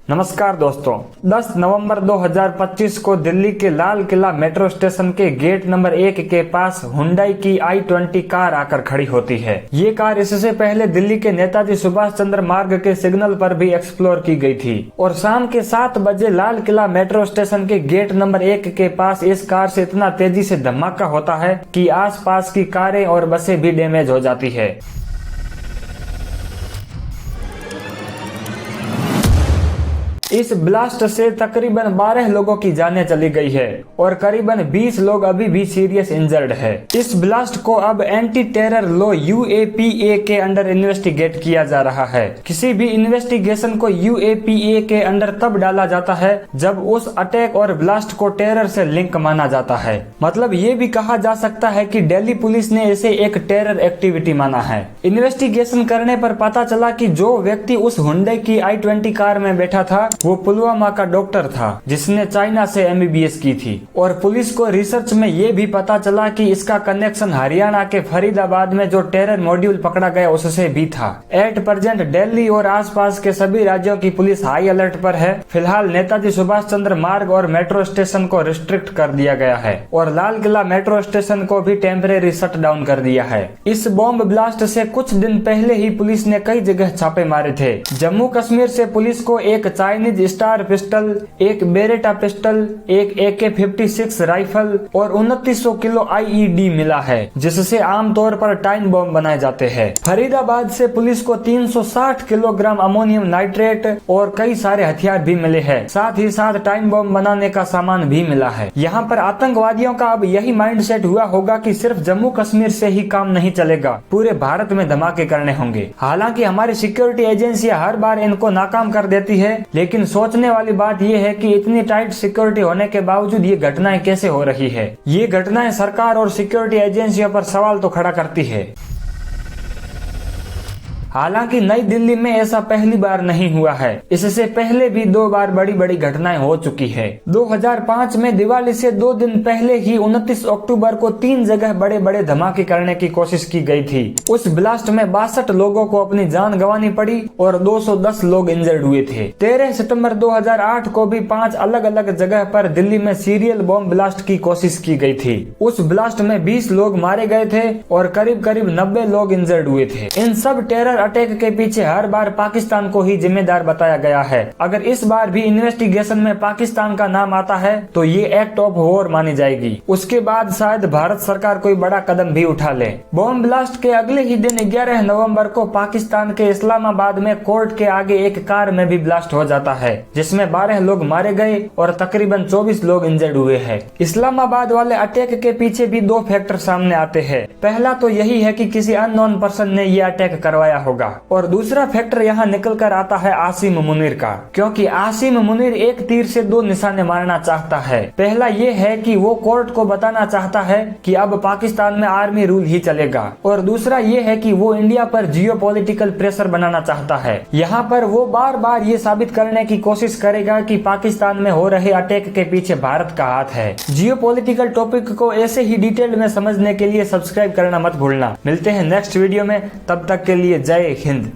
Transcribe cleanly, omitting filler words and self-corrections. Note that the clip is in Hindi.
नमस्कार दोस्तों, 10 नवंबर 2025 को दिल्ली के लाल किला मेट्रो स्टेशन के गेट नंबर 1 के पास हुंडई की i20 कार आकर खड़ी होती है। ये कार इससे पहले दिल्ली के नेताजी सुभाष चंद्र मार्ग के सिग्नल पर भी एक्सप्लोर की गई थी और शाम के 7 बजे लाल किला मेट्रो स्टेशन के गेट नंबर 1 के पास इस कार से इतना तेजी से धमाका होता है कि आसपास की कारें और बसें भी डैमेज हो जाती है। इस ब्लास्ट से तकरीबन 12 लोगों की जानें चली गई है और करीबन 20 लोग अभी भी सीरियस इंजर्ड है। इस ब्लास्ट को अब एंटी टेरर लॉ UAPA के अंडर इन्वेस्टिगेट किया जा रहा है। किसी भी इन्वेस्टिगेशन को UAPA के अंडर तब डाला जाता है जब उस अटैक और ब्लास्ट को टेरर से लिंक माना जाता है। मतलब ये भी कहा जा सकता है कि दिल्ली पुलिस ने इसे एक टेरर एक्टिविटी माना है। इन्वेस्टिगेशन करने पर पता चला कि जो व्यक्ति उस हुंडई की i20 कार में बैठा था वो पुलवामा का डॉक्टर था जिसने चाइना से MBBS की थी और पुलिस को रिसर्च में ये भी पता चला कि इसका कनेक्शन हरियाणा के फरीदाबाद में जो टेरर मॉड्यूल पकड़ा गया उससे भी था। एट प्रेजेंट दिल्ली और आसपास के सभी राज्यों की पुलिस हाई अलर्ट पर है। फिलहाल नेताजी सुभाष चंद्र मार्ग और मेट्रो स्टेशन को रिस्ट्रिक्ट कर दिया गया है और लाल किला मेट्रो स्टेशन को भी टेम्परेरी शट डाउन कर दिया है। इस बॉम्ब ब्लास्ट से कुछ दिन पहले ही पुलिस ने कई जगह छापे मारे थे। जम्मू कश्मीर से पुलिस को एक चाइनीज स्टार पिस्टल, एक बेरेटा पिस्टल, एक AK-56 राइफल और 2900 किलो IED मिला है जिससे आमतौर पर टाइम बम बनाए जाते हैं। फरीदाबाद से पुलिस को 360 किलोग्राम अमोनियम नाइट्रेट और कई सारे हथियार भी मिले हैं। साथ ही साथ टाइम बम बनाने का सामान भी मिला है। यहाँ पर आतंकवादियों का अब यही माइंडसेट हुआ होगा कि सिर्फ जम्मू कश्मीर से ही काम नहीं चलेगा, पूरे भारत में धमाके करने होंगे। हालांकि हमारी सिक्योरिटी एजेंसियां हर बार इनको नाकाम कर देती है, लेकिन सोचने वाली बात यह है कि इतनी टाइट सिक्योरिटी होने के बावजूद ये घटनाएं कैसे हो रही है। ये घटनाएं सरकार और सिक्योरिटी एजेंसियों पर सवाल तो खड़ा करती है। हालांकि नई दिल्ली में ऐसा पहली बार नहीं हुआ है, इससे पहले भी 2 बार बड़ी बड़ी घटनाएं हो चुकी है। 2005 में दिवाली से 2 दिन पहले ही 29 अक्टूबर को 3 जगह बड़े बड़े धमाके करने की कोशिश की गई थी। उस ब्लास्ट में 62 लोगों को अपनी जान गंवानी पड़ी और 210 लोग इंजर्ड हुए थे। 13 सितंबर 2008 को भी 5 अलग अलग जगह पर दिल्ली में सीरियल बॉम्ब ब्लास्ट की कोशिश की गई थी। उस ब्लास्ट में 20 लोग मारे गए थे और करीब करीब 90 लोग इंजर्ड हुए थे। इन सब टेरर अटैक के पीछे हर बार पाकिस्तान को ही जिम्मेदार बताया गया है। अगर इस बार भी इन्वेस्टिगेशन में पाकिस्तान का नाम आता है तो ये एक्ट ऑफ वॉर मानी जाएगी। उसके बाद शायद भारत सरकार कोई बड़ा कदम भी उठा ले। बॉम्ब ब्लास्ट के अगले ही दिन 11 नवंबर को पाकिस्तान के इस्लामाबाद में कोर्ट के आगे एक कार में भी ब्लास्ट हो जाता है जिसमें 12 लोग मारे गए और तकरीबन 24 लोग इंजर्ड हुए हैं। इस्लामाबाद वाले अटैक के पीछे भी 2 फैक्टर सामने आते हैं। पहला तो यही है कि किसी अननोन पर्सन ने ये अटैक करवाया होगा और दूसरा फैक्टर यहाँ निकल कर आता है आसिम मुनीर का, क्योंकि आसिम मुनीर एक तीर से 2 निशाने मारना चाहता है। पहला ये है कि वो कोर्ट को बताना चाहता है कि अब पाकिस्तान में आर्मी रूल ही चलेगा और दूसरा ये है कि वो इंडिया पर जियोपॉलिटिकल प्रेशर बनाना चाहता है। यहाँ पर वो बार बार ये साबित करने की कोशिश करेगा कि पाकिस्तान में हो रहे अटैक के पीछे भारत का हाथ है। जियोपॉलिटिकल टॉपिक को ऐसे ही डिटेल में समझने के लिए सब्सक्राइब करना मत भूलना। मिलते हैं नेक्स्ट वीडियो में, तब तक के लिए जय हिंद।